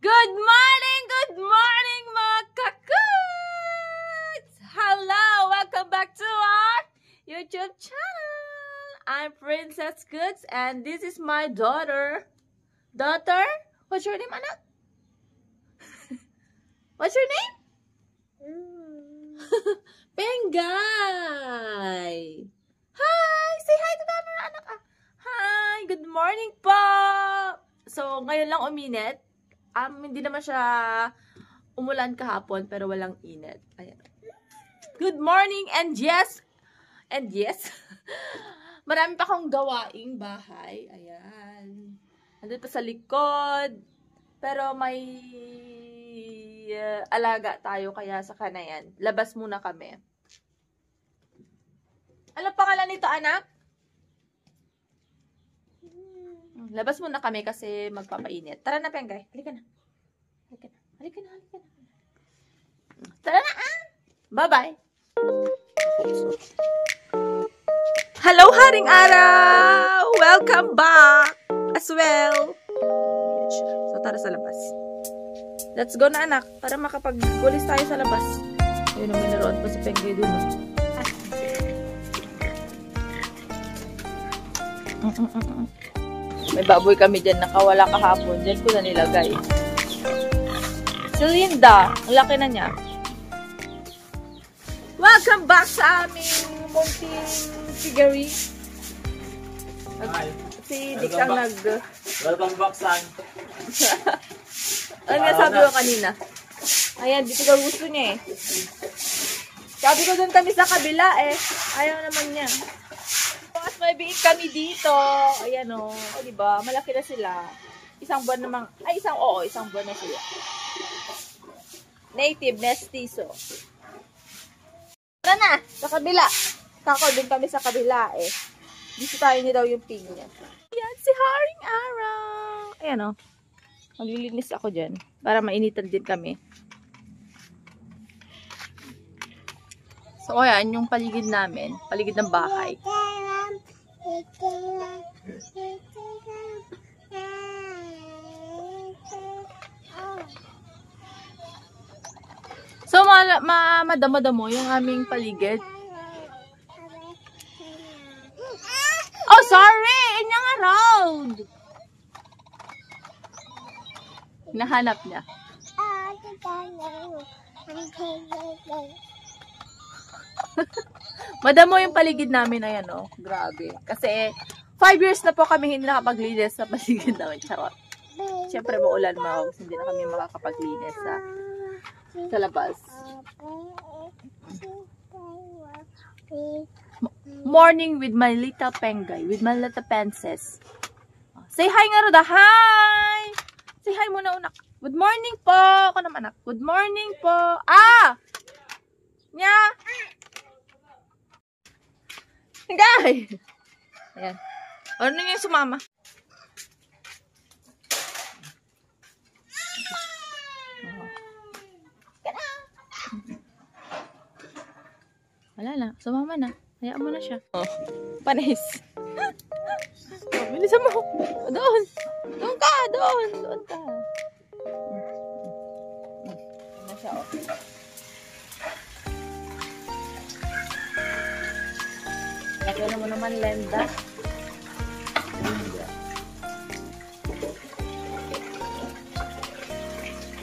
Good morning mga kakuts! Hello! Welcome back to our YouTube channel! I'm Princess Cooks and this is my daughter. Daughter? What's your name, anak? What's your name? Pengay! Hi! Say hi to camera, anak. Hi! Good morning po! So, ngayon lang uminit. Hindi naman siya umulan kahapon, pero walang init. Ayan. Good morning and yes, marami pa akong gawaing bahay. Ayan. Nandun pa sa likod. Pero may alaga tayo, kaya sa kanayan. Labas muna kami. Ano pangalan nito, anak? Labas muna kami kasi magpapainit. Tara na, Pengay. Halika na. Halika na. Tara na, Bye-bye. Hello, Haring Araw! Welcome back as well. So, tara sa labas. Let's go na, anak. Para makapag-gulis tayo sa labas. Ayun, may naroon pa si Pengay dun. May baboy kami dyan, nakawala kahapon. Dyan ko na nilagay. Si Linda, ang laki na niya. Welcome back sa aming munting piggery. Si Dick ang Welcome back, son. Ano nga sabi ko kanina? Ayan, dito daw gusto niya eh. Sabi ko dun kami sa kabila eh. Ayaw naman niya. At may biik kami dito. Ayan o. O diba? Malaki na sila. Isang buwan namang, isang buwan na sila. Native mestizo. Tara na! Sa kabila. Kako, din kami sa kabila eh. Dito tayo niya daw yung ping niya. Ayan, si Haring Araw. Ayan o. Maglilinis ako dyan. Para mainitan din kami. So, ayan, yung paligid namin. Paligid ng bahay. So, madamo-damo yung aming paligid. Oh, sorry! Inyang around! Nahanap niya. Madamo yung paligid namin, ayan o. Grabe. Kasi 5 years na po kami hindi nakapaglinis sa paligid namin. Charot. Siyempre maulan mo. Hindi na kami makakapaglinis sa labas. Morning with my little Pengay. With my little princess. Say hi nga, Roda. Hi! Say hi muna, unak. Good morning po. Ako naman, anak. Good morning po. Nya! Hingay! Ayan. Ano nga yung sumama? Wala na. Sumama na. Hayaan mo na siya. Oh. Panis. Oh, bilisan mo. Doon. Doon ka. Doon ka. Doon na siya, oh. Laki naman lenda.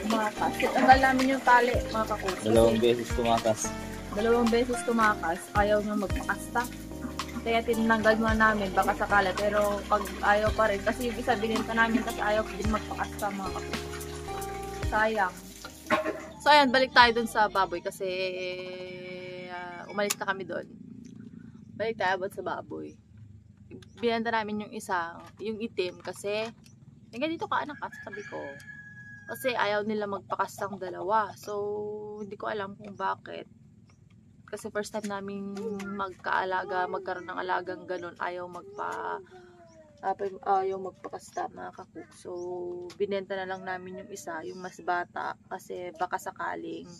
Tumakas. Tanggal namin yung tali, mga kakuso. Dalawang beses tumakas. Ayaw nyo magpakasta. Kaya tinanggal muna namin, baka sakala. Pero pag ayaw pa rin, kasi yung isa bininta namin kasi ayaw din magpakasta, mga kakuso. Sayang. So ayan, balik tayo dun sa baboy kasi umalis na kami dun. Balik tayo about sa baboy. Binenta namin yung yung itim kasi dito ka, anak, sa tabi ko. Kasi ayaw nila magpakastang dalawa. So, hindi ko alam kung bakit. Kasi first time namin magkaroon ng alagang ganun. Ayaw magpakasta, mga kakuk. So, binenta na lang namin yung isa, yung mas bata. Kasi baka sakaling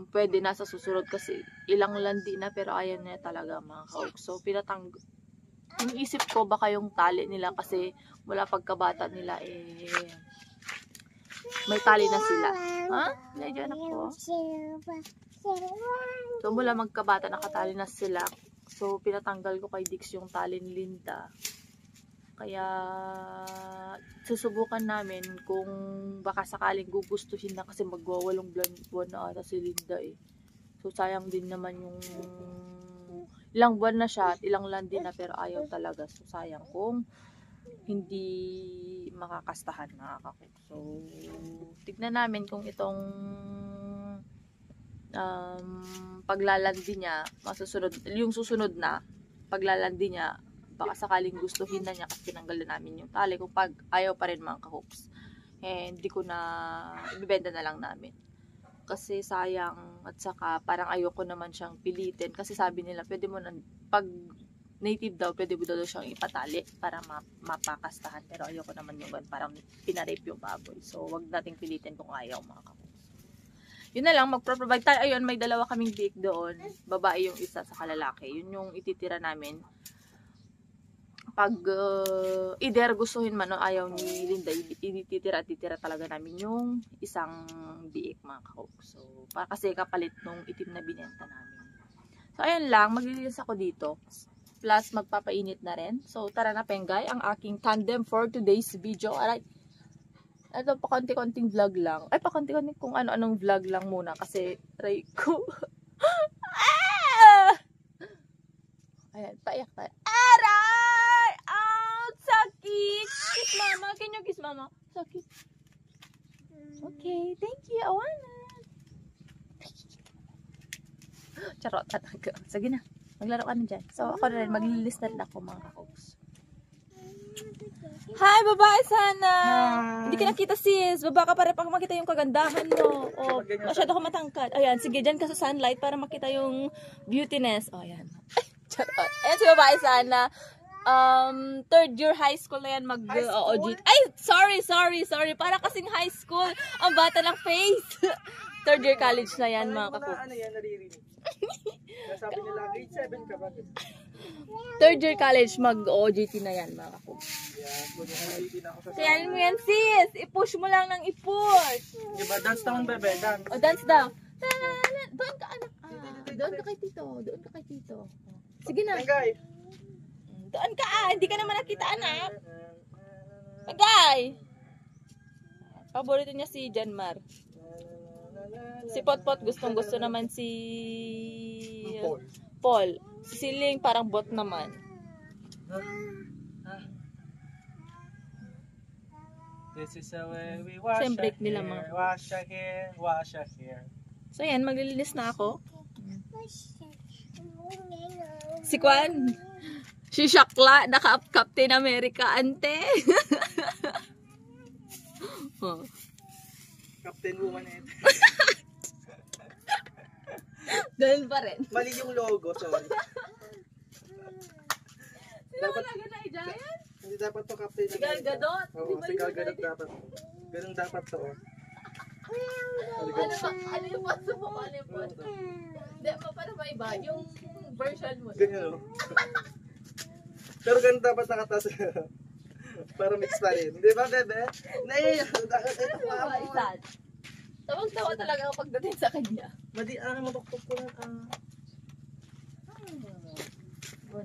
pwede na sa susunod kasi ilang landi na pero ayaw niya talaga, mga kakuk. So, iniisip ko baka yung tali nila kasi mula pagkabata nila may tali na sila. Ha? Medyo anak ko. So mula magkabata nakatali na sila. So pinatanggal ko kay Dix yung tali ni Linda. Kaya susubukan namin kung baka sakaling gugustuhin na kasi magwawalong buwan na ata si Linda eh. So sayang din naman yung ilang buwan na siya at ilang land din na pero ayaw talaga. So sayang kung hindi makakastahan na ako. So tignan namin kung itong paglalandi niya, yung susunod na paglalandi niya, baka sakaling gustuhin na niya kasi tinanggal na namin yung tali. Kung pag ayaw pa rin mga ka-hoops, hindi ko na ibibenta na lang namin. Kasi sayang at saka parang ayoko naman siyang pilitin. Kasi sabi nila, pwede mo na, pag native daw, pwede mo daw siyang ipatali para mapakastahan. Pero ayoko naman yung parang pinarape yung baboy. So, wag nating pilitin kung ayaw mga ka-hoops. Yun na lang, magpro-provide tayo. Ayun, may dalawa kaming biik doon. Babae yung isa sa kalalaki. Yun yung ititira namin. Pag either gustuhin man o ayaw ni Linda, ititira talaga namin yung isang biik mga ka-hoops. So, kasi kapalit nung itim na binenta namin. So, ayun lang, maglilinis ako dito. Plus, magpapainit na rin. So, tara na penggay, ang aking tandem for today's video. Alright. Ito, pakonti-konting vlog lang. Ay, pakonti-konting kung ano-anong vlog lang muna. Kasi, try ko. Ayan, paiyak tayo. Aray! Out! Sakit! Kiss mama. Can you kiss mama? Sakit. Okay, thank you. Awana. Charot. Sige na. Maglaro ka na dyan. So, ako na rin. Maglilis na rin ako mga ka-hoops. Hi, babae sana! Hindi ka nakita sis. Baba ka para pang makita yung kagandahan mo. O, masyado ka matangkad. Ayan, sige, dyan ka sa sunlight para makita yung beautiness. O, ayan. Charot. Ayan si babae sana. Third year high school na yan mag-OG. Ay, sorry. Para kasing high school. Ang bata ng face. Third year college na yan, mga kapatid. Ano yan, naririnig? Sabi nila, grade 7 ka ba? Third year college, mag-OJT na yan, mga kapatid. Kaya mo yan, sis. I-push mo lang ng i-push. Diba, dance naman, bebe, dance. O, dance daw. Doon ka, anak. Doon ka kay tito. Sige na. Pengay. Doon ka, hindi ka naman nakita, anak. Pagay. Paborito niya si Janmar. Si Potpot gustong-gusto naman si Paul. Si Siling parang bot naman. This is the way we wash Same break our nila, hair, mga. wash our hair. So yan, maglilinis na ako. Si Kwan. Si Shakla, naka-Captain America, ante. Oh. Captain Woman ito. Ganun pa rin. Mali yung logo, sorry. Sino ba na Giant? Hindi dapat to Captain Si Gal Gadot. Oo, si Gal Gadot dapat. Ganun dapat to. Ano yung paso mo? Ano yung paso? Hindi, paano ba iba? Yung version mo. Ganyan o. Pero ganun dapat nakatas. Para mix pa rin. Di ba, bebe? Naiiyak. Ito pa ako. Tawag-tawa talaga ako pagdating sa kanya. Madi, matuktok ko na.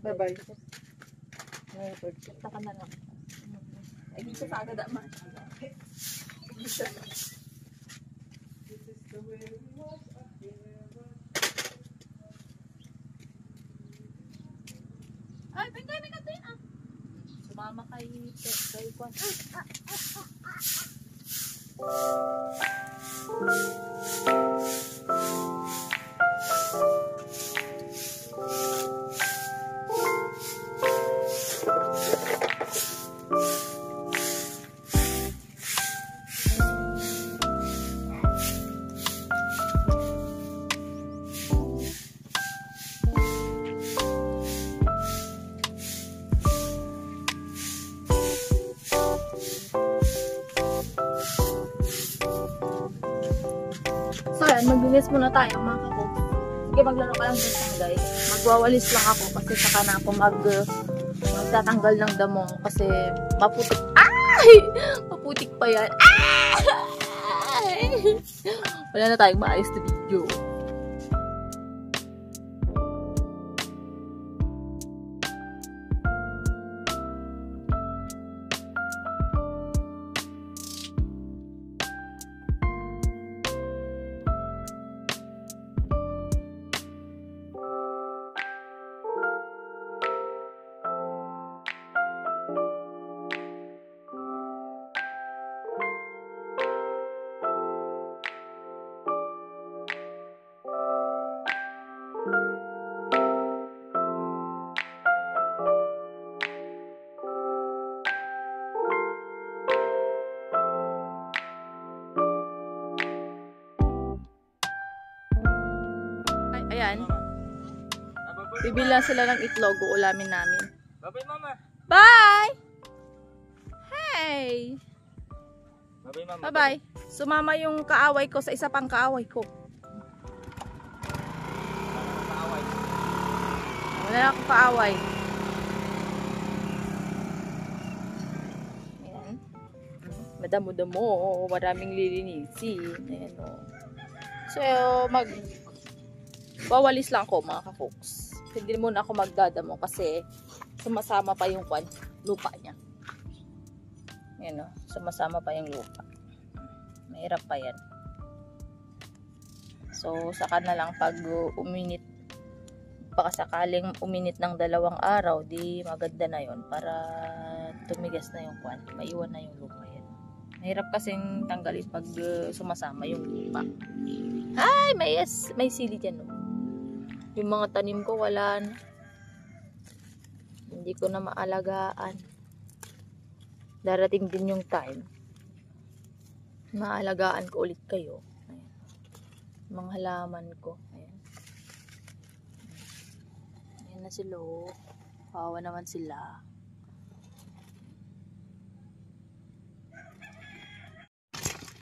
Bye-bye. Taka na lang. Ay, dito sa agad ama. Ay, pintay ah. Sumama kay Kwan. So yan, maglinis muna tayo mga kapatid. Sige, maglaro ka lang dito guys. Magwawalis lang ako kasi saka na ako magtatanggal ng damo kasi maputik. Ay! Maputik pa yan. Ay! Wala na tayong maayos na video. Ayan. Bibili lang sila ng itlog, uulamin namin. Bye-bye, mama. Bye! Hey! Bye-bye, mama. Bye-bye. Sumama yung kaaway ko sa isa pang kaaway ko. Kaaway. Wala na akong kaaway. Ayan. Madamo-damo. Maraming lilinisin. Ayan o. So, wawalis lang ako mga ka-folks. Hindi muna ako magdadamo kasi sumasama pa yung lupa niya. Yan o, sumasama pa yung lupa. Mahirap pa yan. So, saka na lang pag uminit, baka sakaling uminit ng 2 araw, di maganda na yon para tumigas na yung maiwan na yung lupa yan. Mahirap kasing tanggalin pag sumasama yung lupa. Ay, may sili dyan o. Yung mga tanim ko wala na. Hindi ko na maalagaan. Darating din yung time. Maalagaan ko ulit kayo. Ayan. Mga halaman ko. Ayan. Ayan na sila. Kawawa naman sila.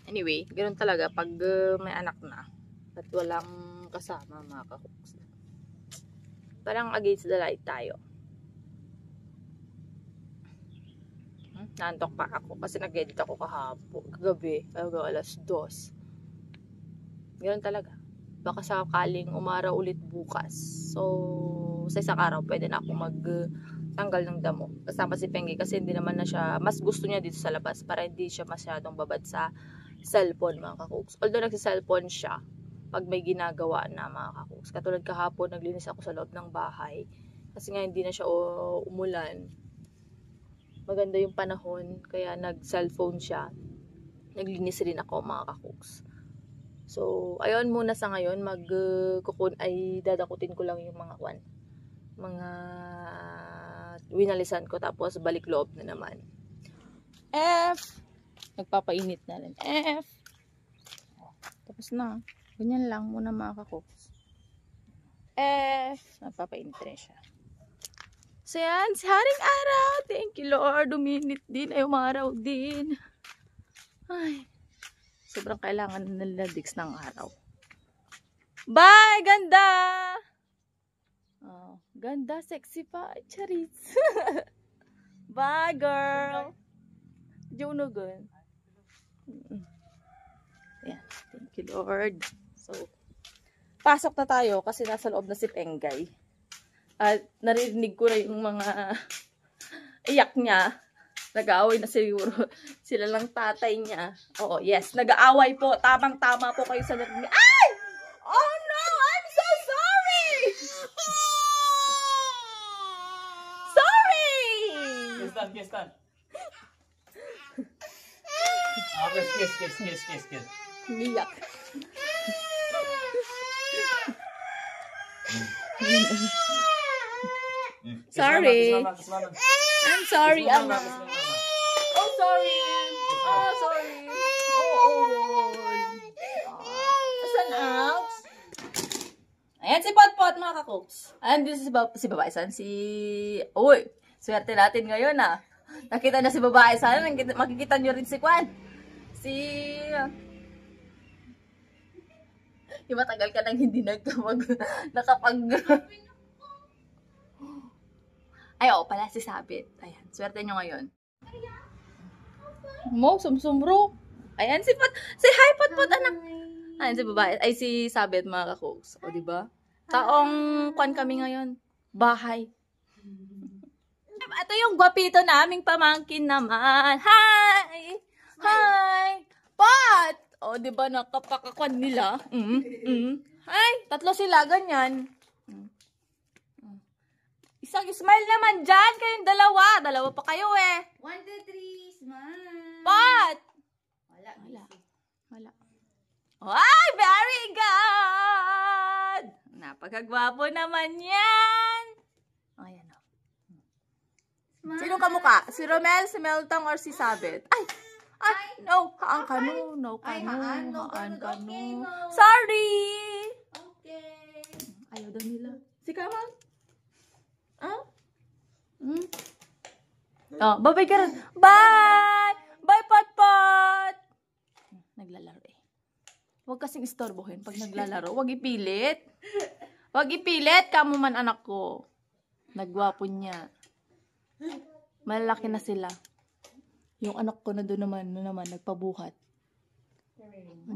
Anyway, ganoon talaga pag may anak na at walang kasama mga ka-hooks. Parang against the light tayo. Naantok pa ako kasi nag-edit ako kagabi, alas 2. Ganoon talaga. Baka sakaling umaraw ulit bukas. So, sa isang araw pwede na ako magtanggal ng damo. Kasama si Pengi kasi hindi naman na siya, mas gusto niya dito sa labas para hindi siya masyadong babad sa cellphone mga ka-cooks. Although nagsi-cellphone siya pag may ginagawa na mga ka-cooks. Katulad kahapon, naglinis ako sa loob ng bahay. Kasi nga hindi na siya umulan. Maganda yung panahon, kaya nag-cellphone siya. Naglinis rin ako mga ka-cooks. So, ayun muna sa ngayon, dadakutin ko lang yung mga winalisan ko, tapos balik loob na naman. Nagpapainit na rin. Tapos na. Ganyan lang muna mga ka-cooks. Nagpapainit rin siya. So yan, si Haring Araw. Thank you Lord. Uminit din. Ay, umaraw din. Ay. Sobrang kailangan nila digs ng araw. Bye! Ganda! Oh, ganda, sexy pa. Charis. Bye, girl. Junugun. Ayan. Thank you, Lord. So, pasok na tayo kasi nasa loob na si Pengay. At narinig ko na yung mga iyak niya. Nag-aaway na siguro sila lang tatay niya. Oo, yes. Nag-aaway po. Tamang-tama po kayo sa narinig. Ay! Oh no! I'm so sorry! Sorry! Kiss. Kiss. Umiyak. Sorry. Kiss mama. I'm sorry, Kiss mama, Ama. kiss mama. Oh, sorry. Oh, sorry. Oh. Asan out? Ayan si Potpot, mga kakoks. Ayan dito si babae san. Uy, swerte natin ngayon ah. Nakita na si babae sana. Makikita nyo rin si Kwan. Yung matagal ka nang hindi nakapag... Ay, oo pala, si Sabit. Ayan, swerte nyo ngayon. Mo, sumsumro. Ayan, si hi, Potpot, anak. Ayan, si babae. Ay, si Sabit, mga kakoks. O, diba? Taong kwan kami ngayon. Bahay. Ito yung gwapito naming pamangkin naman. Hi! Hi! Pot! O, diba, nakapakakwan nila. Hi! Tatlo sila, ganyan. Isang smile naman dyan. Kayong dalawa. Dalawa pa kayo eh. 1, 2, 3, smile. Pot! Wala. Ay, very good! Napakagwapo naman yan. Ayan o. Sino kamukha? Si Romel, si Meltong, or si Sabit? Ay, no. Haan ka no. No ka no. Haan ka no. Sorry! Okay. Ayaw daw nila. Si Kamal? Oh, bye-bye ka rin. Bye! Bye, Pot-Pot! Naglalaro eh. Huwag kasing istorbohin pag naglalaro. Huwag ipilit. Huwag ipilit. Kamo man anak ko. Nagwapo niya. Malaki na sila. Yung anak ko na doon naman, nagpabuhat.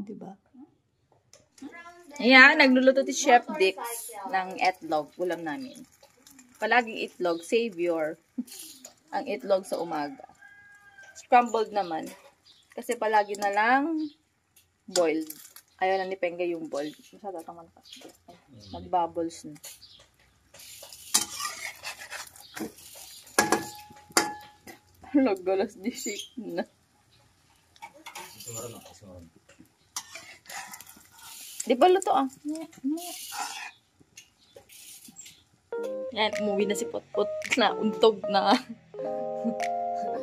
Diba? Ayan, nagluluto si Chef Dix ng itlog. Ulam namin. Palaging itlog, savior. Ang itlog sa umaga. Scrambled naman. Kasi palagi na lang boiled. Ayaw lang ni Penga yung boiled. Masyado tama na kasi. Nagbubbles na. Naggalas di shake na. Di ba luto ah? Yan, umuwi na si Potpot na untog na.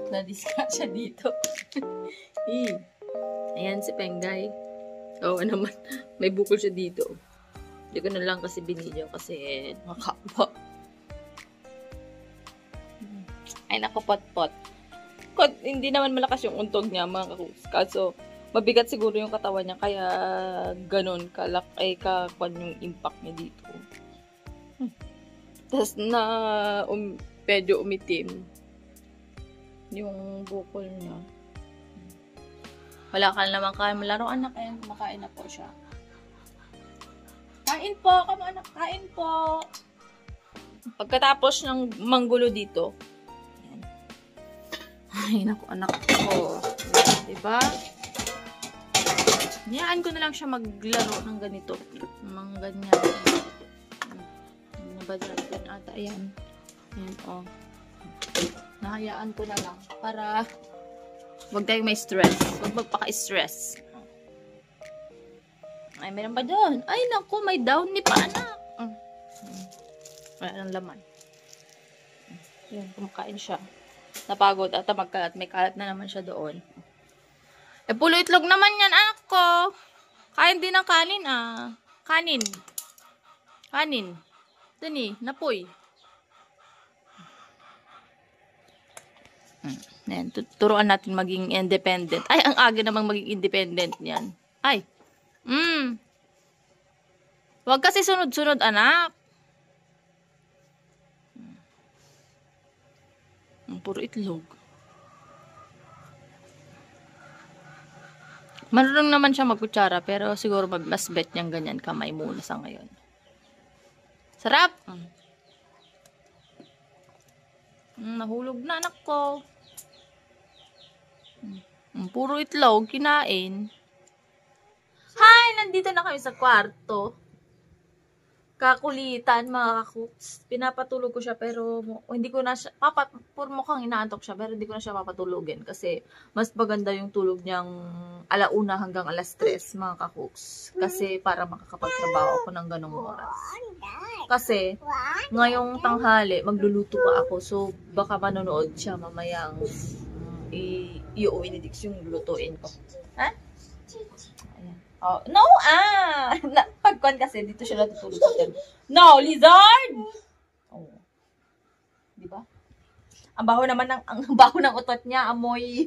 Na-discount siya dito. Ayan si Pengay. Oo naman, may bukol siya dito. Hindi ko na lang kasi binidyo kasi nakakapa. Ay nako Potpot. Hindi naman malakas yung untog niya mga kakus. Kaso mabigat siguro yung katawan niya kaya ganun kakwan yung impact niya dito. Tapos na medyo umitim yung bukol niya. Wala ka naman kain malaro anak eh. Makain na po siya. Kain po! Come anak, kain po! Pagkatapos ng manggulo dito. Ayan. Ay, naku anak ko. Diba? Niyaan ko na lang siya maglaro ng ganito. Mga ganyan. Nabadal ata. Ayan. Ayan o. Nahayaan ko na lang para wag tayong may stress. Wag magpaka-stress. Ay, meron pa doon. Ay, naku, may downy pa, anak. Wala ng laman. Yan, kumakain siya. Napagod at magkalat. May kalat na naman siya doon. Eh, pulo itlog naman yan, anak ko. Kain din ng kanin, ah. Kanin. Kanin. Dani, napoy. Ayan, turuan natin maging independent. Ay, ang aga namang maging independent niyan. Ay. Huwag kasi sunod-sunod, anak. Puro itlog. Marunong naman siya magkutsara, pero siguro mas bet niyang ganyan kamay muna sa ngayon. Sarap! Nahulog na anak ko. Puro itlog, kinain. Hi! Nandito na kami sa kwarto. Kakulitan, mga kakuks. Pinapatulog ko siya, pero hindi ko na siya, mukhang inaantok siya, pero hindi ko na siya papatulogin. Kasi, mas maganda yung tulog niyang 1:00 hanggang 3:00, mga kakuks. Kasi, para makakapagtrabaho ako ng ganong oras. Kasi, ngayong tanghali, magluluto pa ako. So, baka manonood siya mamayang iuwi ni Dix yung lulutuin ko. Ha? Ayan. Oh, no, pagkuhan kasi, dito siya natutulog sa tent. No, lizard! Oh. Diba? Ang baho naman ang baho ng utot niya, amoy.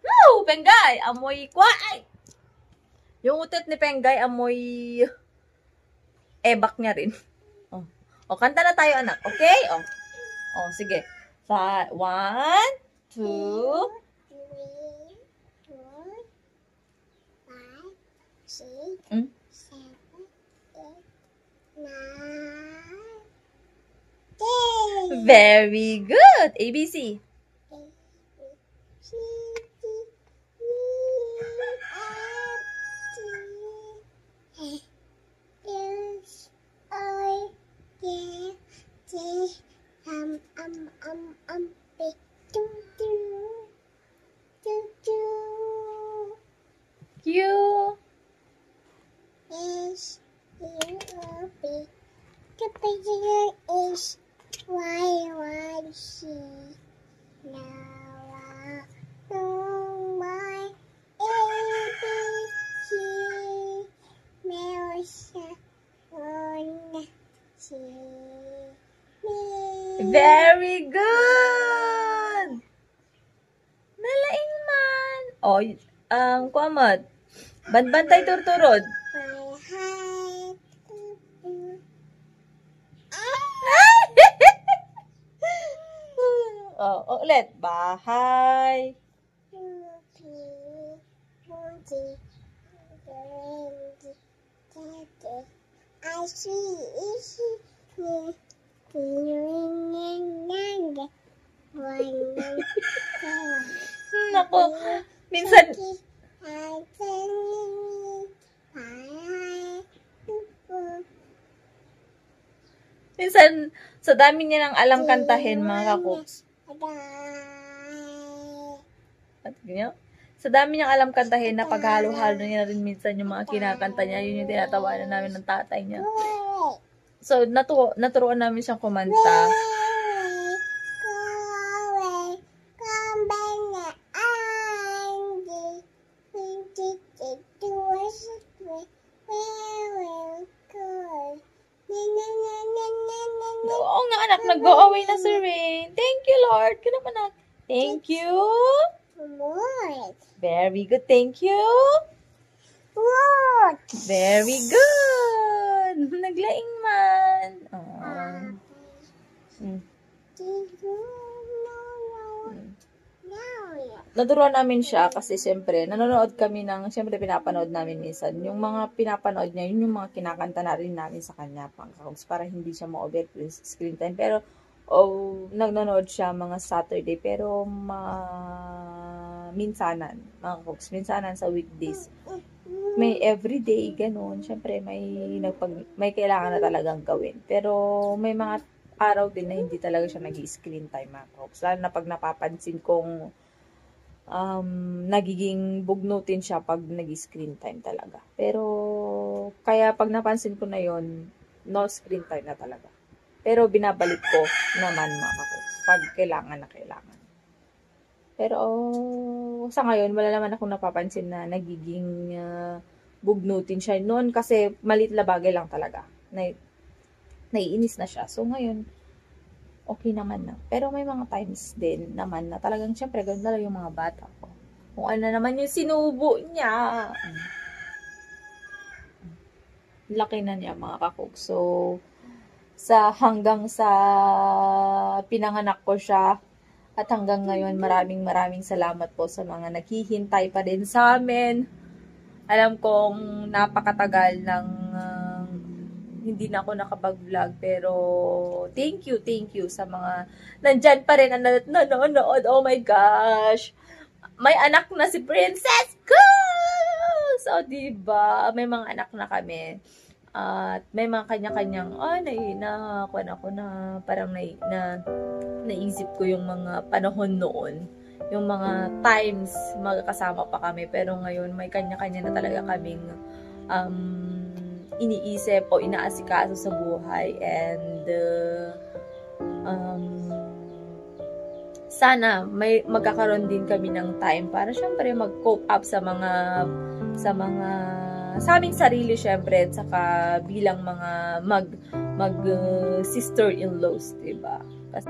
No, Penggay, amoy kway. Yung utot ni Penggay, amoy ebak niya rin. Oh. O, kanta na tayo, anak. Okay? Oh. Oh, sige. 1, 2, 3, 4, 5, 6, mm. 7, 8, 9, 10. Very good. ABC. Q. Very good. Nalaing man. Oh, kuamad. Banbantay turturod. Oh, ulit. Bahay. Nako. Minsan, sa dami niya ng alam kantahin, mga kakuks. At ganyan. Sa dami niyang alam kantahin, na paghalo-halo niya rin minsan yung mga kinakanta niya. Yun yung tinatawanan namin ng tatay niya. So, naturuan namin siyang kumanta. Oo nga anak, nag-go away na si Rain. Thank you, Lord. Kaya naman anak. Thank you. Very good. Thank you. Very good. Naglaing man. Naturuan namin siya kasi siyempre, nanonood kami ng, siyempre pinapanood namin minsan. Yung mga pinapanood niya, yun yung mga kinakanta na rin namin sa kanya, para hindi siya ma-over screen time. Pero, nagnonood siya mga Saturday, pero minsanan, mga folks, minsanan sa weekdays. May everyday, ganun. Siyempre, may kailangan na talagang gawin. Pero, may mga araw din na hindi talaga siya nag-screen time, mga folks. Lalo na pag napapansin kong nagiging bugnutin siya pag nag-screen time talaga. Pero, kaya pag napansin ko na yon, no screen time na talaga. Pero, binabalik ko naman, mga kakuks, pag kailangan na kailangan. Pero, sa ngayon, wala naman akong napapansin na nagiging bugnutin siya. Noon kasi, maliit na bagay lang talaga. Naiinis na siya. So, ngayon, okay naman na. Pero may mga times din naman na talagang syempre ganun talaga yung mga bata ko. Kung ano naman yung sinubo niya. Laki na niya, mga kakog. So, hanggang sa pinanganak ko siya at hanggang ngayon maraming salamat po sa mga naghihintay pa din sa amin. Alam kong napakatagal ng hindi na ako nakapag-vlog, pero thank you sa mga nandyan pa rin ang nanonood. Oh my gosh! May anak na si Princess ko! So, diba? May mga anak na kami. At may mga kanya-kanyang, parang naisip ko yung mga panahon noon. Yung mga times magkasama pa kami. Pero ngayon, may kanya-kanya na talaga kaming iniisip o inaasikaso sa buhay, and sana magkakaroon din kami ng time para syempre mag-cope up sa aming sarili syempre, at saka bilang mga mag sister-in-laws, diba? Kasi